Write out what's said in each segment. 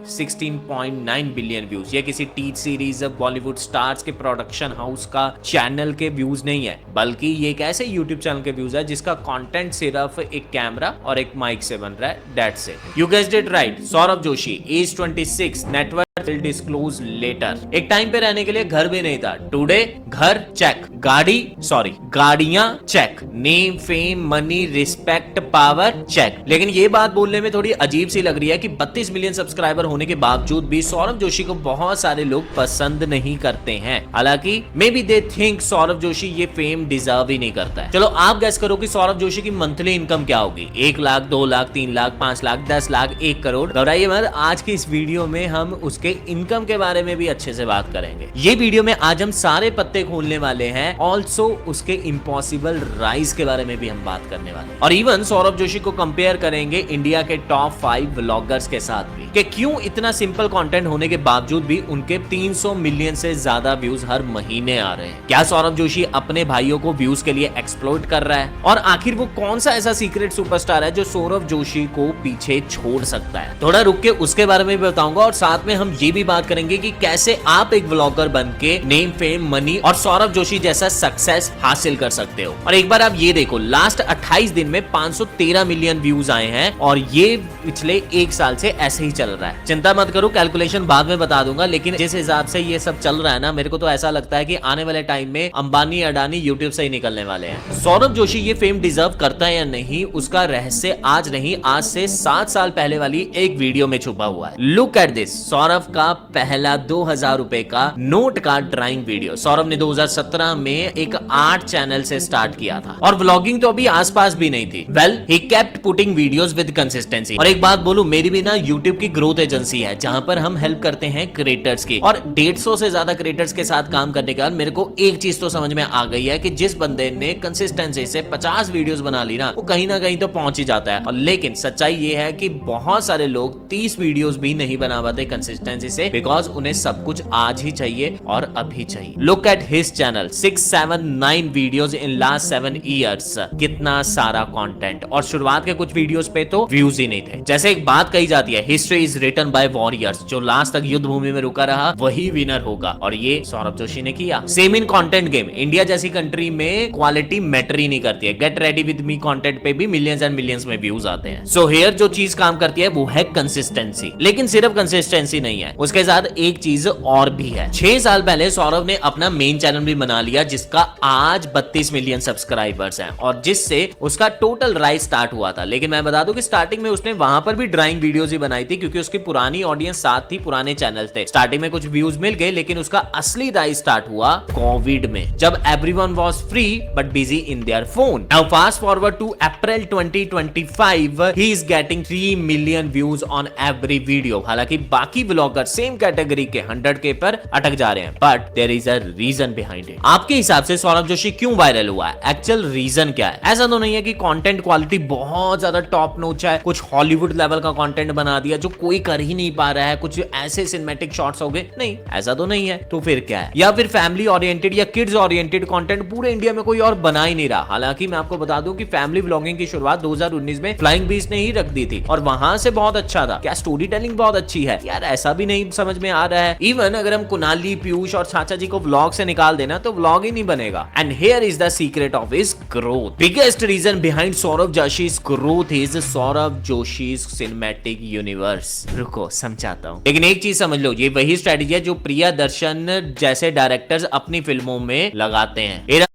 16.9 billion views. ये किसी TV series Bollywood stars के प्रोडक्शन हाउस का चैनल के व्यूज नहीं है, बल्कि ये एक ऐसे यूट्यूब चैनल के व्यूज है जिसका कंटेंट सिर्फ एक कैमरा और एक माइक से बन रहा है, that's it. You guessed it right, Saurabh Joshi, age 26, network will disclose later। एक टाइम पे रहने के लिए घर भी नहीं था, टुडे घर चेक, गाड़ियां check, name fame money respect power check. लेकिन ये बात बोलने में थोड़ी अजीब सी लग रही है कि 32 मिलियन सब्सक्राइबर होने के बावजूद भी सौरभ जोशी को बहुत सारे लोग पसंद नहीं करते हैं। हालांकि may be they think Saurabh Joshi ये फेम डिजर्व ही नहीं करता है। चलो आप गैस करो कि सौरभ जोशी की मंथली इनकम क्या होगी। 1 लाख, 2 लाख, 3 लाख, 5 लाख, 10 लाख, 1 करोड़। घबराइए मत, आज की इस वीडियो में हम उसके इनकम के बारे में भी अच्छे से बात करेंगे। ये वीडियो में आज हम सारे पत्ते खोलने वाले हैं, ऑल्सो उसके इम्पॉसिबल राइज के बारे में भी हम बात करने वाले हैं, और इवन सौरभ जोशी को कंपेयर करेंगे इंडिया के टॉप 5 व्लॉगर्स के साथ भी, कि क्यों इतना सिंपल कंटेंट होने के बावजूद भी उनके 300 मिलियन से ज्यादा व्यूज हर महीने आ रहे हैं। क्या सौरभ जोशी अपने भाइयों को व्यूज के लिए एक्सप्लॉइट कर रहा है, और आखिर वो कौन सा ऐसा सीक्रेट सुपरस्टार है जो सौरभ जोशी को पीछे छोड़ सकता है। थोड़ा रुक के उसके बारे में भी बताऊंगा, और साथ में हम ये भी बात करेंगे कि कैसे आप एक व्लॉगर बनके नेम फेम मनी और सौरभ जोशी जैसा सक्सेस हासिल कर सकते हो। और एक बार आप ये देखो, लास्ट 28 दिन में 513 मिलियन व्यूज आए हैं, और ये पिछले 1 साल से ऐसे ही चल रहा है। चिंता मत करो, कैलकुलेशन बाद में बता दूंगा, लेकिन जिस हिसाब से ये सब चल रहा है ना, मेरे को तो ऐसा लगता है कि आने वाले टाइम में अंबानी अडानी यूट्यूब से ही निकलने वाले हैं। सौरभ जोशी ये फेम डिजर्व करता है या नहीं, उसका रहस्य आज नहीं, आज से 7 साल पहले वाली एक वीडियो में छुपा हुआ है। लुक एट दिस, सौरभ का पहला 2000 रुपए का नोट का ड्राइंग वीडियो। सौरभ ने 2017 में एक आर्ट चैनल से स्टार्ट किया था, और व्लॉगिंग तो अभी आसपास भी नहीं थी। Well, he kept putting videos with consistency. और एक बात बोलूं, मेरी भी ना यूट्यूब की ग्रोथ एजेंसी है, जहां पर हम हेल्प करते हैं क्रिएटर्स की, और 150 से ज्यादा क्रिएटर्स के साथ काम करने के बाद मेरे को एक चीज तो समझ में आ गई है कि जिस बंदे ने कंसिस्टेंसी से 50 वीडियोस बना ली ना, वो कहीं ना कहीं तो पहुंच ही जाता है। और लेकिन सच्चाई ये है कि बहुत सारे लोग 30 वीडियोस भी नहीं बना पाते कंसिस्टेंसी से, बिकॉज उन्हें सब कुछ आज ही चाहिए और अभी चाहिए। Look at his channel, 679 videos in last 7 years. कितना सारा कंटेंट, और शुरुआत के कुछ वीडियोस पे तो व्यूज ही नहीं थे। जैसे एक बात कही जाती है, history is written by warriors, जो लास्ट तक युद्ध भूमि में रुका रहा वही विनर होगा, और ये सौरभ जोशी ने किया। Same in content game, India जैसी कंट्री में क्वालिटी मैटर ही नहीं करती है। Get ready with me content पे भी मिलियंस एंड मिलियंस में व्यूज आते हैं। सो हियर जो चीज काम करती है वो है कंसिस्टेंसी। लेकिन सिर्फ कंसिस्टेंसी नहीं है, उसके साथ एक चीज और भी है। 6 साल पहले सौरभ ने अपना मेन चैनल भी बना लिया, जिसका आज 32 मिलियन सब्सक्राइबर्स हैं, और जिससे उसका टोटल राइज स्टार्ट हुआ था। लेकिन मैं बता दूं कि स्टार्टिंग में उसने वहां पर भी ड्राइंग वीडियोस ही बनाई थी, क्योंकि उसकी पुरानी ऑडियंस साथ थी, पुराने चैनल थे। स्टार्टिंग में कुछ व्यूज मिल गए, लेकिन उसका असली राइज स्टार्ट हुआ कोविड में, जब everyone was free but busy in their phone. Now fast forward to April 2025, he is getting 3 million views on every video. हालांकि बाकी व्लॉगर सेम कैटेगरी के 100K पर अटक जा रहे हैं, but there is a reason behind it. आपके हिसाब से सौरभ जोशी क्यों वायरल हुआ है? एक्चुअल रीजन क्या है? ऐसा तो नहीं है कि कंटेंट क्वालिटी बहुत ज्यादा टॉप नॉच है, कुछ हॉलीवुड लेवल का कंटेंट बना दिया जो कोई कर ही नहीं पा रहा है, कुछ ऐसे सिनेमैटिक शॉट्स हो गए, नहीं, ऐसा तो नहीं है। तो फिर क्या है? या फिर फैमिली ओरिएंटेड या किड्स ओरिएंटेड कंटेंट पूरे इंडिया में कोई और बना ही नहीं रहा। हालांकि मैं आपको बता दूं कि फैमिली व्लॉगिंग की शुरुआत 2019 में फ्लाइंग बीस्ट ने ही रख दी थी, और वहां से बहुत अच्छा था। क्या स्टोरी टेलिंग बहुत अच्छी है यार, ऐसा भी नहीं समझ में आ रहा है। इवन अगर हम कुणाली, पीयूष और चाचा जी को व्लॉग से निकाल देना तो व्लॉग ही नहीं बनेगा। And here is the secret of his growth. Biggest reason behind Saurabh Joshi's growth is Saurabh Joshi's cinematic universe. रुको समझाता हूँ, लेकिन एक चीज समझ लो, ये वही स्ट्रेटेजी है जो प्रिया दर्शन जैसे डायरेक्टर्स अपनी फिल्मों में लगाते हैं।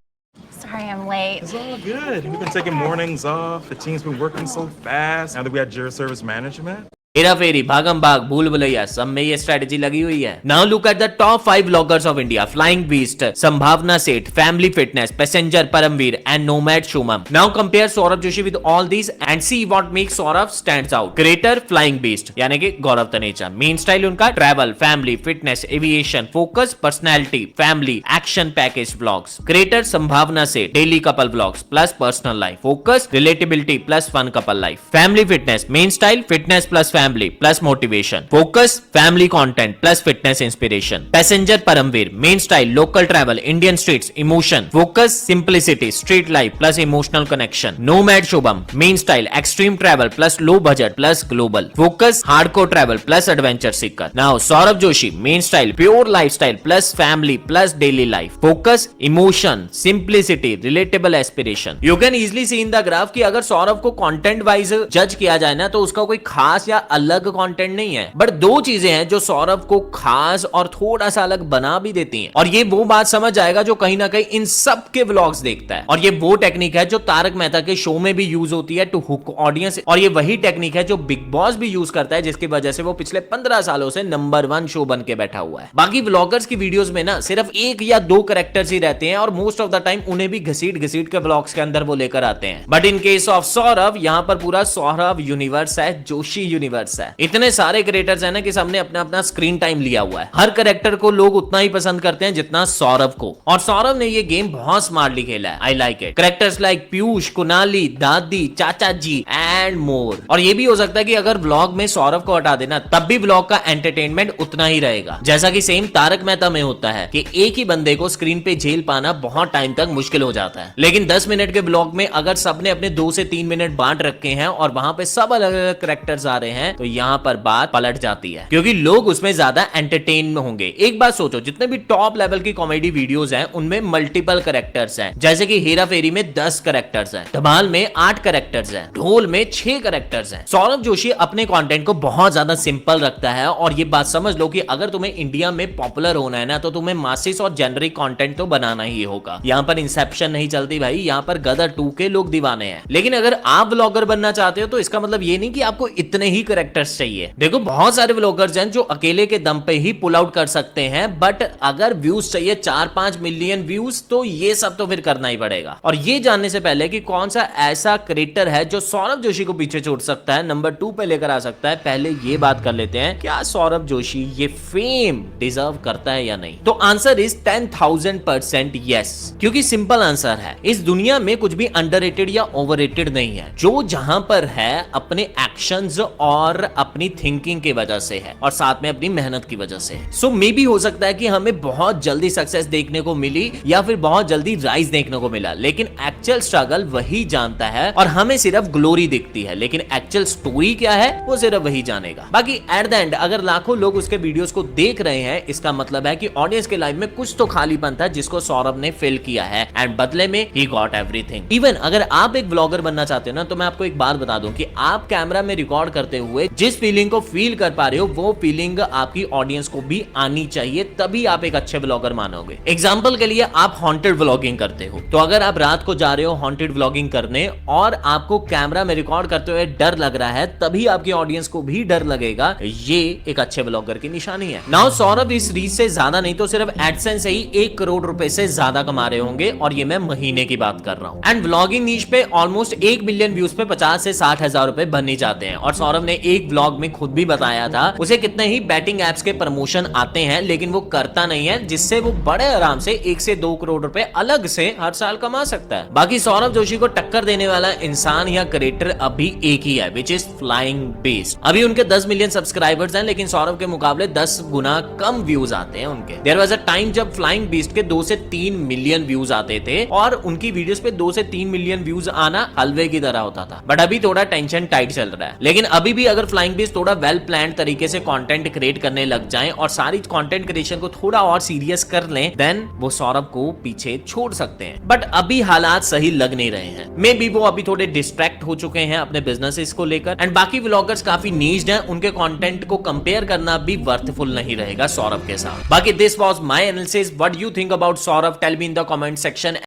Sorry I'm late. It's all good. We've been taking mornings off. The team's been working so fast. Now that we had Jira Service Management. Hera फेरी, भागम भाग, भूल भुलैया, सब में ये स्ट्रेटेजी लगी हुई है। Now look at the top 5 vloggers of India, Flying Beast, Sambhavna Seth, Family Fitness, Passenger Paramvir and Nomad Shubham. Now compare Saurabh Joshi with all these and see what makes Saurabh stands out. Creator Flying Beast यानी कि गौरव तनेजा, मेन स्टाइल उनका travel, family, fitness, aviation, focus, personality, family, action package vlogs. Creator Sambhavna Seth, daily couple vlogs plus personal life, focus, relatability plus fun couple life. Family Fitness, main style, fitness plus family family plus motivation, focus family content plus fitness inspiration, Passenger Paramvir main style local travel Indian streets emotion, focus simplicity street life plus emotional connection, Nomad Shubham main style extreme travel plus low budget plus global, focus hardcore travel plus adventure seeker. Now Saurabh Joshi main style pure lifestyle plus family plus daily life, focus emotion simplicity relatable aspiration. You can easily C in the graph कि अगर सौरभ को content wise जज किया जाए ना तो उसका कोई खास या अलग कंटेंट नहीं है, बट दो चीजें हैं जो सौरभ को खास और थोड़ा सा अलग बना भी देती हैं, और ये वो बात समझ जाएगा जो कहीं ना कहीं इन सब के व्लॉग्स देखता है। और ये वो टेक्निक है जो तारक मेहता के शो में भी यूज होती है टू हुक ऑडियंस, और ये वही टेक्निक है जो बिग बॉस भी यूज करता है, जिसकी वजह से वो पिछले 15 सालों से नंबर 1 शो बन के बैठा हुआ है। बाकी व्लॉगर्स की वीडियोस में ना सिर्फ एक या दो कैरेक्टर्स ही रहते हैं और मोस्ट ऑफ द टाइम उन्हें भी घसीट घसीट के व्लॉग्स के अंदर वो लेकर आते हैं। But in case of Saurabh यहाँ पर पूरा सौरभ यूनिवर्स है, जोशी यूनिवर्स है। इतने सारे क्रिएटर्स हैं ना कि सबने अपना अपना स्क्रीन टाइम लिया हुआ है। हर कैरेक्टर को लोग उतना ही पसंद करते हैं जितना सौरभ को, और सौरभ ने ये गेम बहुत स्मार्टली खेला है। I like it. Characters like Piyush, Kunali, दादी, चाचा जी एंड मोर। और ये भी हो सकता है कि अगर व्लॉग में सौरभ को हटा देना तब भी व्लॉग का एंटरटेनमेंट उतना ही रहेगा, जैसा कि सेम तारक मेहता में होता है कि एक ही बंदे को स्क्रीन पे झेल पाना बहुत टाइम तक मुश्किल हो जाता है। लेकिन 10 मिनट के व्लॉग में अगर सबने अपने 2 से 3 मिनट बांट रखे हैं और वहां पे सब अलग अलग कैरेक्टर्स आ रहे हैं तो यहाँ पर बात पलट जाती है, क्योंकि लोग उसमें ज्यादा एंटरटेन होंगे। एक बात सोचो, जितने भी टॉप लेवल की कॉमेडी वीडियोस हैं उनमें मल्टीपल कैरेक्टर्स हैं, जैसे कि हेरा फेरी में 10 कैरेक्टर्स हैं, धमाल में 8 कैरेक्टर्स हैं, ढोल में 6 कैरेक्टर्स हैं। सौरभ जोशी अपने कंटेंट को बहुत ज्यादा सिंपल रखता है, और ये बात समझ लो कि अगर तुम्हें इंडिया में पॉपुलर होना है ना तो तुम्हें मासिस और जेनरिक कंटेंट तो बनाना ही होगा। यहाँ पर इंसेप्शन नहीं चलती भाई, यहाँ पर गदर 2 के लोग दीवाने हैं। लेकिन अगर आप व्लॉगर बनना चाहते हो तो इसका मतलब ये नहीं कि आपको इतने ही कैरेक्टर्स चाहिए। देखो बहुत सारे व्लॉगर्स हैं जो अकेले के दम पे ही पुल आउट कर सकते हैं, बट अगर व्यूज चाहिए 4-5 मिलियन व्यूज तो ये सब तो फिर करना ही पड़ेगा। और ये जानने से पहले कि कौन सा ऐसा क्रिएटर है जो सौरभ जोशी को पीछे छोड़ सकता है, नंबर 2 पे लेकर आ सकता है, पहले ये बात कर लेते हैं, क्या सौरभ जोशी ये फेम डिजर्व करता है या नहीं? तो आंसर इज 10,000% यस, क्योंकि सिंपल आंसर है, इस दुनिया में कुछ भी अंडररेटेड या ओवररेटेड नहीं है। जो जहां पर है अपने एक्शंस और अपनी थिंकिंग की वजह से है, और साथ में अपनी मेहनत की वजह से है। सो मे भी हो सकता है कि हमें बहुत जल्दी सक्सेस देखने को मिली या फिर बहुत जल्दी राइज देखने को मिला, लेकिन एक्चुअल स्ट्रगल वही जानता है, और हमें सिर्फ ग्लोरी दिखती है, लेकिन एक्चुअल स्टोरी क्या है वो सिर्फ वही जानेगा। बाकी एट द एंड अगर लाखों लोग उसके वीडियोस को देख रहे हैं, इसका मतलब है कि ऑडियंस के लाइफ में कुछ तो खालीपन था जिसको सौरभ ने फिल किया है, एंड बदले में ही गॉट एवरीथिंग। इवन अगर आप एक व्लॉगर बनना चाहते हो ना तो मैं आपको एक बात बता दूं कि आप कैमरा में रिकॉर्ड करते हुए जिस फीलिंग को फील कर पा रहे हो वो फीलिंग आपकी ऑडियंस को भी आनी चाहिए, तभी आप एक अच्छे व्लॉगर मानोगे। एग्जांपल के लिए आप हॉन्टेड व्लॉगिंग करते हो, तो अगर आप रात को जा रहे हो हॉन्टेड व्लॉगिंग करने और आपको कैमरा में रिकॉर्ड करते हुए डर लग रहा है, तभी आपकी ऑडियंस को भी डर लगेगा। ये एक अच्छे व्लॉगर की निशानी है। नाउ सौरभ इस रीच से ज्यादा नहीं तो सिर्फ एडसेंस से ही 1 करोड़ रुपए से ज्यादा कमा रहे होंगे, और ये मैं महीने की बात कर रहा हूँ। एंड व्लॉगिंग नीश पे ऑलमोस्ट 1 मिलियन व्यूज पे 50 से 60 हजार रुपए बनने जाते हैं। और सौरभ ने एक व्लॉग में खुद भी बताया था उसे कितने ही बैटिंग एप्स के प्रमोशन आते हैं, लेकिन वो करता नहीं है, जिससे वो बड़े आराम से 1 से 2 करोड़ रुपए अलग से हर साल कमा सकता है। बाकी सौरभ जोशी को टक्कर देने वाला इंसान या क्रिएटर अभी एक ही है, विच इज फ्लाइंग बीस्ट। अभी उनके 10 मिलियन सब्सक्राइबर्स हैं, लेकिन सौरभ के मुकाबले 10 गुना कम व्यूज आते हैं उनके। देयर वाज अ टाइम जब फ्लाइंग बीस्ट के 2 से 3 मिलियन व्यूज आते थे, और उनकी वीडियोस पे 2 से 3 मिलियन व्यूज आना हलवे की तरह होता था। बट अभी थोड़ा टेंशन टाइट चल रहा है। लेकिन अभी भी अगर फ्लाइंग बीस्ट थोड़ा वेल प्लान तरीके से कंटेंट क्रिएट करने लग जाएं और सारी कंटेंट क्रिएशन को थोड़ा और सीरियस कर लें, देन वो सौरभ को पीछे छोड़ सकते हैं। बट अभी हालात सही लग नहीं रहे हैं। मे बी वो अभी थोड़े डिस्ट्रैक्ट हो चुके हैं अपने बिजनेसेस को लेकर, एंड बाकी व्लॉगर्स काफी नीच्ड हैं, उनके कंटेंट को कंपेयर करना भी वर्थफुल नहीं रहेगा सौरभ के साथ। बाकी this was my analysis. What you think about Saurabh? Tell me in the comment section.